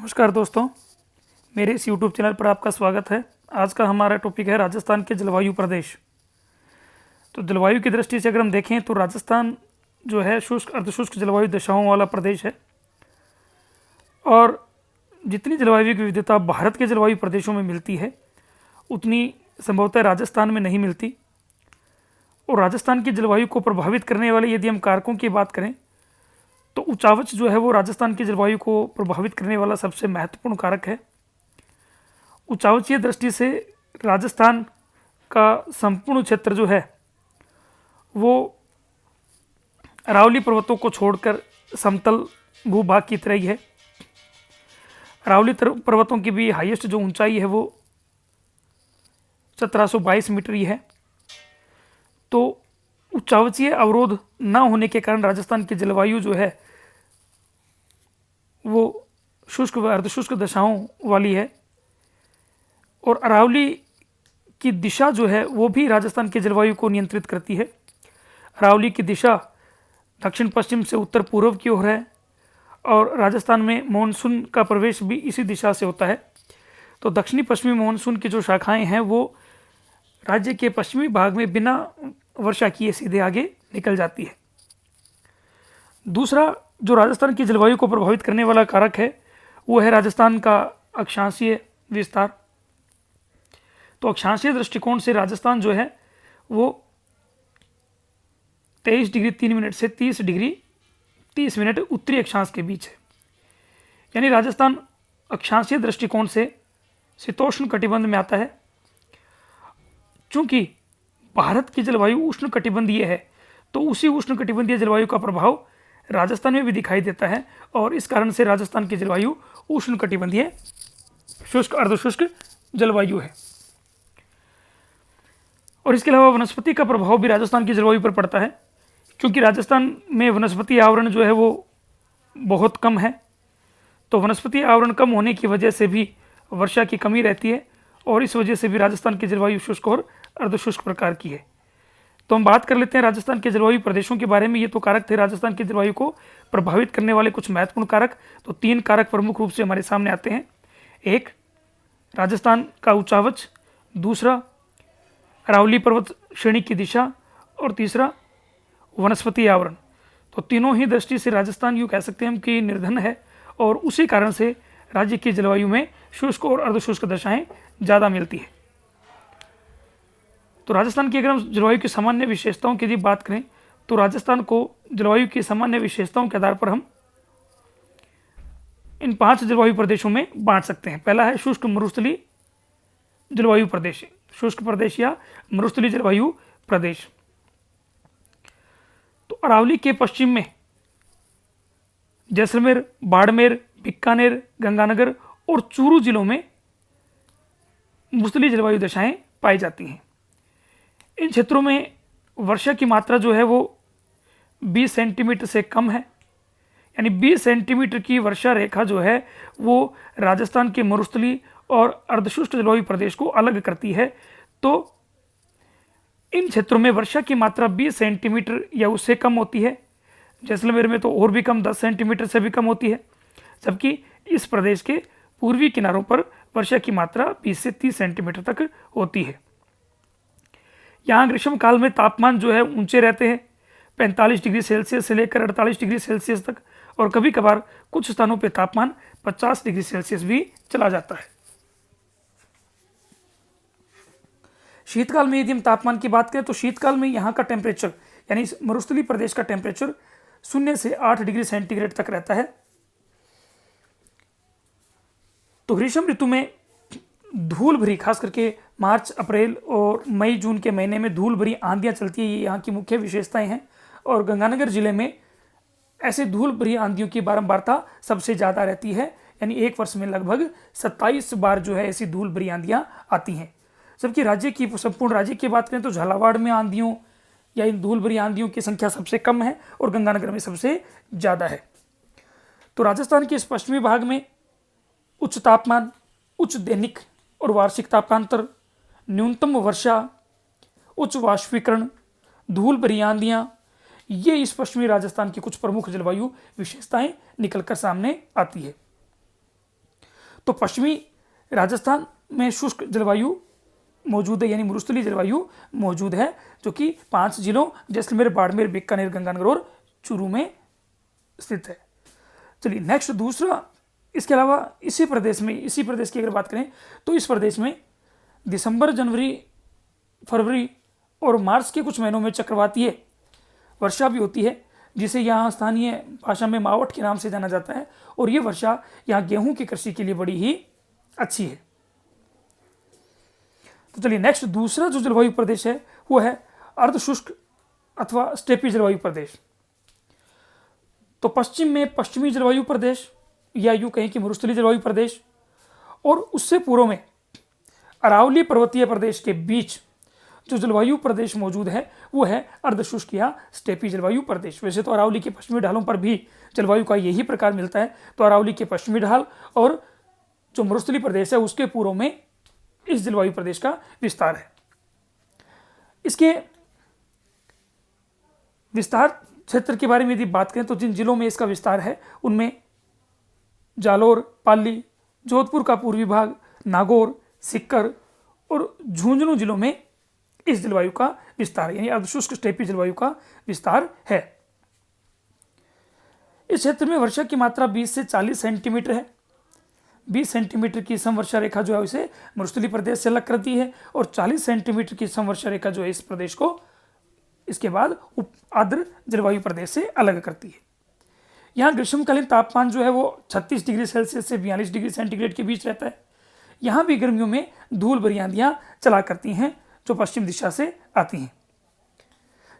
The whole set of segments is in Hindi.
नमस्कार दोस्तों, मेरे इस YouTube चैनल पर आपका स्वागत है। आज का हमारा टॉपिक है राजस्थान के जलवायु प्रदेश। तो जलवायु की दृष्टि से अगर हम देखें तो राजस्थान जो है शुष्क अर्धशुष्क जलवायु दशाओं वाला प्रदेश है और जितनी जलवायु की विविधता भारत के जलवायु प्रदेशों में मिलती है उतनी संभवतः राजस्थान में नहीं मिलती। और राजस्थान की जलवायु को प्रभावित करने वाले यदि हम कारकों की बात करें तो उचावच जो है वो राजस्थान की जलवायु को प्रभावित करने वाला सबसे महत्वपूर्ण कारक है। उचावचीय दृष्टि से राजस्थान का संपूर्ण क्षेत्र जो है वो अरावली पर्वतों को छोड़कर समतल भूभाग की तरह ही है। अरावली पर्वतों की भी हाईएस्ट जो ऊंचाई है वो 1722 मीटर ही है। तो उच्चावचीय अवरोध न होने के कारण राजस्थान की जलवायु जो है वो शुष्क व अर्धशुष्क दशाओं वाली है और अरावली की दिशा जो है वो भी राजस्थान की जलवायु को नियंत्रित करती है। अरावली की दिशा दक्षिण पश्चिम से उत्तर पूर्व की ओर है और राजस्थान में मानसून का प्रवेश भी इसी दिशा से होता है। तो दक्षिणी पश्चिमी मानसून की जो शाखाएं हैं वो राज्य के पश्चिमी भाग में बिना वर्षा किए सीधे आगे निकल जाती है। दूसरा जो राजस्थान की जलवायु को प्रभावित करने वाला कारक है वो है राजस्थान का अक्षांशीय विस्तार। तो अक्षांशीय दृष्टिकोण से राजस्थान जो है वो 23 डिग्री 3 मिनट से 30 डिग्री 30 मिनट उत्तरी अक्षांश के बीच है। यानी राजस्थान अक्षांशीय दृष्टिकोण से शीतोष्ण कटिबंध में आता है। चूंकि भारत की जलवायु उष्ण कटिबंधीय है तो उसी उष्ण कटिबंधीय जलवायु का प्रभाव राजस्थान में भी दिखाई देता है और इस कारण से राजस्थान की जलवायु उष्ण कटिबंधीय शुष्क अर्धशुष्क जलवायु है। और इसके अलावा वनस्पति का प्रभाव भी राजस्थान की जलवायु पर पड़ता है क्योंकि राजस्थान में वनस्पति आवरण जो है वो बहुत कम है। तो वनस्पति आवरण कम होने की वजह से भी वर्षा की कमी रहती है और इस वजह से भी राजस्थान की जलवायु शुष्क और अर्धशुष्क प्रकार की है। तो हम बात कर लेते हैं राजस्थान के जलवायु प्रदेशों के बारे में। ये तो कारक थे राजस्थान की जलवायु को प्रभावित करने वाले कुछ महत्वपूर्ण कारक। तो 3 कारक प्रमुख रूप से हमारे सामने आते हैं। एक, राजस्थान का उचावच, दूसरा अरावली पर्वत श्रेणी की दिशा और तीसरा वनस्पति आवरण। तो तीनों ही दृष्टि से राजस्थान यूँ कह सकते हैं हम कि निर्धन है और उसी कारण से राज्य की जलवायु में शुष्क और अर्धशुष्क दशाएं ज़्यादा मिलती है। तो राजस्थान की अगर हम जलवायु की सामान्य विशेषताओं की यदि बात करें तो राजस्थान को जलवायु की सामान्य विशेषताओं के आधार पर हम इन 5 जलवायु प्रदेशों में बांट सकते हैं। पहला है शुष्क मरुस्थलीय जलवायु प्रदेश, शुष्क प्रदेश या मरुस्थलीय जलवायु प्रदेश। तो अरावली के पश्चिम में जैसलमेर, बाड़मेर, बीकानेर, गंगानगर और चूरू जिलों में मरुस्थलीय जलवायु दशाएं पाई जाती हैं। इन क्षेत्रों में वर्षा की मात्रा जो है वो 20 सेंटीमीटर से कम है। यानी 20 सेंटीमीटर की वर्षा रेखा जो है वो राजस्थान के मरुस्थलीय और अर्धशुष्क जलवायु प्रदेश को अलग करती है। तो इन क्षेत्रों में वर्षा की मात्रा 20 सेंटीमीटर या उससे कम होती है। जैसलमेर में तो और भी कम 10 सेंटीमीटर से भी कम होती है, जबकि इस प्रदेश के पूर्वी किनारों पर वर्षा की मात्रा 20 से 30 सेंटीमीटर तक होती है। यहाँ ग्रीष्म काल में तापमान जो है ऊंचे रहते हैं, 45 डिग्री सेल्सियस से लेकर 48 डिग्री सेल्सियस तक, और कभी कभार कुछ स्थानों पे तापमान 50 डिग्री सेल्सियस भी चला जाता है। शीतकाल में यदि हम तापमान की बात करें तो शीतकाल में यहाँ का टेम्परेचर यानी मरुस्थलीय प्रदेश का टेम्परेचर 0 से 8 डिग्री सेंटीग्रेड तक रहता है। तो ग्रीष्म ऋतु में धूल भरी, खास करके मार्च, अप्रैल और मई, जून के महीने में धूल भरी आंधियां चलती है। ये यहाँ की मुख्य विशेषताएं हैं। और गंगानगर जिले में ऐसे धूल भरी आंधियों की बारंबारता सबसे ज़्यादा रहती है। यानी एक वर्ष में लगभग 27 बार जो है ऐसी धूल भरी आंधियां आती हैं। जबकि राज्य की संपूर्ण राज्य की बात करें तो झालावाड़ में आंधियों या इन धूल भरी आंधियों की संख्या सबसे कम है और गंगानगर में सबसे ज़्यादा है। तो राजस्थान के इस पश्चिमी भाग में उच्च तापमान, उच्च दैनिक और वार्षिक तापांतर, न्यूनतम वर्षा, उच्च वाष्पीकरण, धूल भरी आंधियां, ये इस पश्चिमी राजस्थान की कुछ प्रमुख जलवायु विशेषताएं निकलकर सामने आती है। तो पश्चिमी राजस्थान में शुष्क जलवायु मौजूद है, यानी मरुस्थलीय जलवायु मौजूद है, जो कि 5 जिलों जैसलमेर, बाड़मेर, बीकानेर, गंगानगर और चूरू में स्थित है। चलिए नेक्स्ट दूसरा, इसके अलावा इसी प्रदेश की अगर बात करें तो इस प्रदेश में दिसंबर, जनवरी, फरवरी और मार्च के कुछ महीनों में चक्रवातीय वर्षा भी होती है, जिसे यहाँ स्थानीय भाषा में मावट के नाम से जाना जाता है। और ये वर्षा यहाँ गेहूं की कृषि के लिए बड़ी ही अच्छी है। तो चलिए नेक्स्ट दूसरा जो जलवायु प्रदेश है वो है अर्धशुष्क अथवा स्टेपी जलवायु प्रदेश। तो पश्चिम में पश्चिमी जलवायु प्रदेश या यूं कहें कि मरुस्थलीय जलवायु प्रदेश, और उससे पूर्व में अरावली पर्वतीय प्रदेश के बीच जो जलवायु प्रदेश मौजूद है वो है अर्धशुष्क या स्टेपी जलवायु प्रदेश। वैसे तो अरावली के पश्चिमी ढालों पर भी जलवायु का यही प्रकार मिलता है, तो अरावली के पश्चिमी ढाल और जो मरुस्थलीय प्रदेश है उसके पूर्व में इस जलवायु प्रदेश का विस्तार है। इसके विस्तार क्षेत्र के बारे में यदि बात करें तो जिन जिलों में इसका विस्तार है उनमें जालोर, पाली, जोधपुर का पूर्वी भाग, नागौर, सीकर और झुंझुनू जिलों में इस जलवायु का विस्तार यानी अर्धशुष्क स्टेपी जलवायु का विस्तार है। इस क्षेत्र में वर्षा की मात्रा 20 से 40 सेंटीमीटर है। 20 सेंटीमीटर की समवर्षा रेखा जो है उसे मरुस्थलीय प्रदेश से अलग करती है और 40 सेंटीमीटर की समवर्षा रेखा जो है इस प्रदेश को इसके बाद उप आर्द्र जलवायु प्रदेश से अलग करती है। यहाँ ग्रीष्मकालीन तापमान जो है वो 36 डिग्री सेल्सियस से 42 डिग्री सेंटीग्रेड के बीच रहता है। यहाँ भी गर्मियों में धूल भरी आंधियाँ चला करती हैं जो पश्चिम दिशा से आती हैं।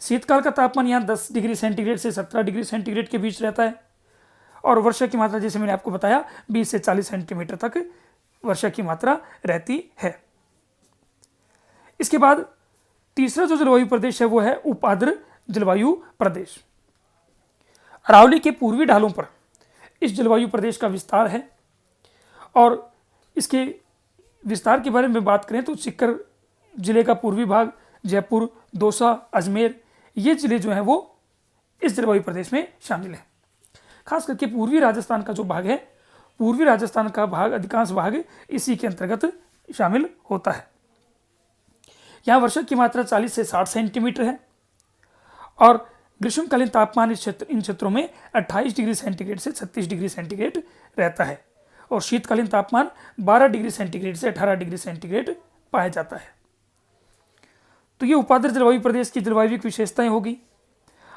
शीतकाल का तापमान यहाँ 10 डिग्री सेंटीग्रेड से 17 डिग्री सेंटीग्रेड के बीच रहता है और वर्षा की मात्रा जैसे मैंने आपको बताया 20 से 40 सेंटीमीटर तक वर्षा की मात्रा रहती है। इसके बाद तीसरा जो जलवायु प्रदेश है वो है उप आर्द्र जलवायु प्रदेश। अरावली के पूर्वी ढालों पर इस जलवायु प्रदेश का विस्तार है और इसके विस्तार के बारे में बात करें तो सीकर जिले का पूर्वी भाग, जयपुर, दौसा, अजमेर, ये जिले जो हैं वो इस जलवायु प्रदेश में शामिल हैं। खास करके पूर्वी राजस्थान का जो भाग है, पूर्वी राजस्थान का भाग अधिकांश भाग इसी के अंतर्गत शामिल होता है। यहाँ वर्षा की मात्रा 40 से 60 सेंटीमीटर है और ग्रीष्मकालीन तापमान इन क्षेत्रों में 28 डिग्री सेंटीग्रेड से 36 डिग्री सेंटीग्रेड रहता है और शीतकालीन तापमान 12 डिग्री सेंटीग्रेड से 18 डिग्री सेंटीग्रेड पाया जाता है। तो ये उपाद्र जलवायु प्रदेश की जलवायु विशेषताएं होगी।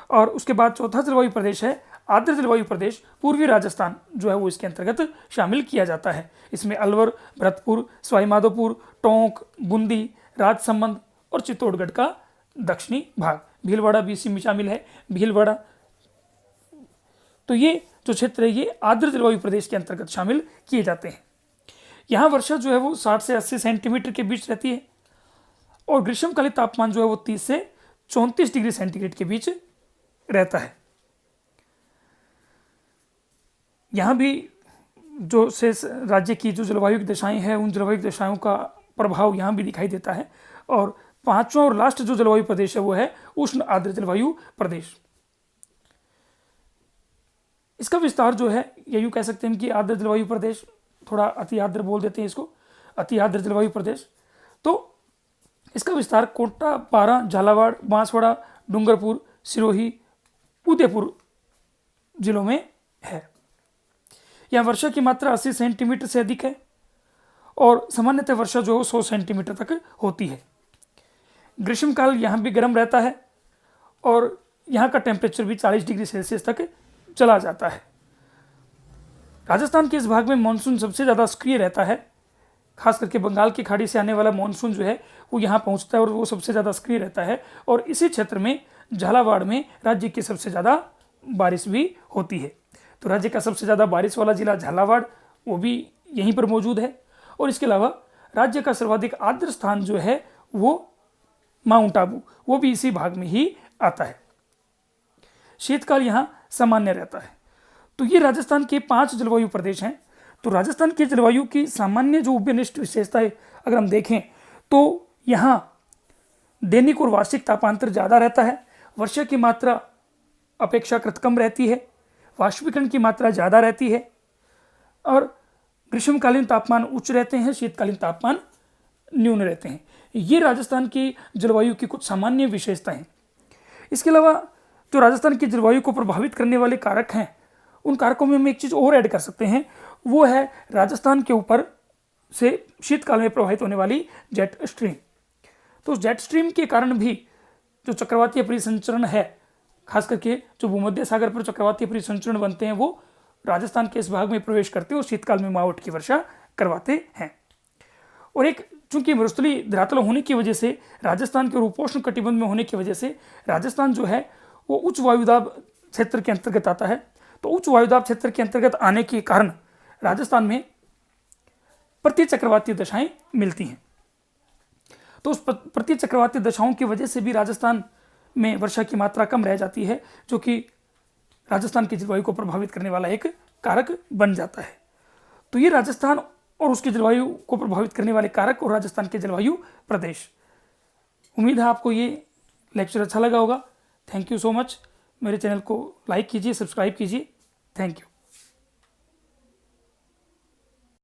और उसके बाद चौथा जलवायु प्रदेश है आर्द्र जलवायु प्रदेश। पूर्वी राजस्थान जो है वो इसके अंतर्गत शामिल किया जाता है। इसमें अलवर, भरतपुर, सवाईमाधोपुर, टोंक, बूंदी, राजसमंद और चित्तौड़गढ़ का दक्षिणी भाग, भीलवाड़ा भी इसी में शामिल है, भीलवाड़ा। तो ये जो क्षेत्र है ये आर्द्र जलवायु प्रदेश के अंतर्गत शामिल किए जाते हैं। यहाँ वर्षा जो है वो 60 से 80 सेंटीमीटर के बीच रहती है और ग्रीष्मकालीन तापमान जो है वो 30 से 34 डिग्री सेंटीग्रेड के बीच रहता है। यहाँ भी जो शेष राज्य की जो जलवायु दशाएं हैं उन जलवायु दशाओं का प्रभाव यहाँ भी दिखाई देता है। और पांचवा और लास्ट जो जलवायु प्रदेश है वो है उष्ण आर्द्र जलवायु प्रदेश। इसका विस्तार जो है या यूं कह सकते हैं कि आर्द्र जलवायु प्रदेश, थोड़ा अति आर्द्र बोल देते हैं इसको, अति आर्द्र जलवायु प्रदेश। तो इसका विस्तार कोटा, बारां, झालावाड़, बांसवाड़ा, डूंगरपुर, सिरोही, उदयपुर जिलों में है। यहाँ वर्षा की मात्रा 80 सेंटीमीटर से अधिक है और सामान्यतः वर्षा जो है 100 सेंटीमीटर तक होती है। ग्रीष्मकाल यहाँ भी गर्म रहता है और यहाँ का टेम्परेचर भी 40 डिग्री सेल्सियस तक चला जाता है। राजस्थान के इस भाग में मानसून सबसे ज़्यादा सक्रिय रहता है। खास करके बंगाल की खाड़ी से आने वाला मानसून जो है वो यहाँ पहुँचता है और वो सबसे ज़्यादा सक्रिय रहता है और इसी क्षेत्र में झालावाड़ में राज्य की सबसे ज़्यादा बारिश भी होती है। तो राज्य का सबसे ज़्यादा बारिश वाला जिला झालावाड़ वो भी यहीं पर मौजूद है। और इसके अलावा राज्य का सर्वाधिक आर्द्र स्थान जो है वो माउंट आबू, वो भी इसी भाग में ही आता है। शीतकाल यहाँ सामान्य रहता है। तो ये राजस्थान के 5 जलवायु प्रदेश हैं। तो राजस्थान की जलवायु की सामान्य जो उपनिष्ठ विशेषताएं अगर हम देखें तो यहाँ दैनिक और वार्षिक तापांतर ज़्यादा रहता है, वर्षा की मात्रा अपेक्षाकृत कम रहती है, वाष्पीकरण की मात्रा ज़्यादा रहती है और ग्रीष्मकालीन तापमान उच्च रहते हैं, शीतकालीन तापमान न्यून रहते हैं। ये राजस्थान की जलवायु की कुछ सामान्य विशेषताएं हैं। इसके अलावा जो राजस्थान की जलवायु को प्रभावित करने वाले कारक हैं, उन कारकों में हम एक चीज़ और ऐड कर सकते हैं, वो है राजस्थान के ऊपर से शीतकाल में प्रवाहित होने वाली जेट स्ट्रीम। तो जेट स्ट्रीम के कारण भी जो चक्रवातीय परिसंचरण है, खास करके जो भूमध्य सागर पर चक्रवातीय परिसंचरण बनते हैं, वो राजस्थान के इस भाग में प्रवेश करते हैं और शीतकाल में मावठ की वर्षा करवाते हैं। और एक चूंकि मरुस्थलीय धरातल होने की वजह से, राजस्थान के उपोष्ण कटिबंध में होने की वजह से राजस्थान जो है वो उच्च वायुदाब क्षेत्र के अंतर्गत आता है। तो उच्च वायुदाब क्षेत्र के अंतर्गत आने के कारण राजस्थान में प्रति चक्रवातीय दशाएं मिलती हैं। तो उस प्रति चक्रवातीय दशाओं की वजह से भी राजस्थान में वर्षा की मात्रा कम रह जाती है, जो कि राजस्थान की जलवायु को प्रभावित करने वाला एक कारक बन जाता है। तो ये राजस्थान और उसकी जलवायु को प्रभावित करने वाले कारक और राजस्थान के जलवायु प्रदेश। उम्मीद है आपको ये लेक्चर अच्छा लगा होगा। Thank you so much. मेरे चैनल को लाइक कीजिए, सब्सक्राइब कीजिए। Thank you.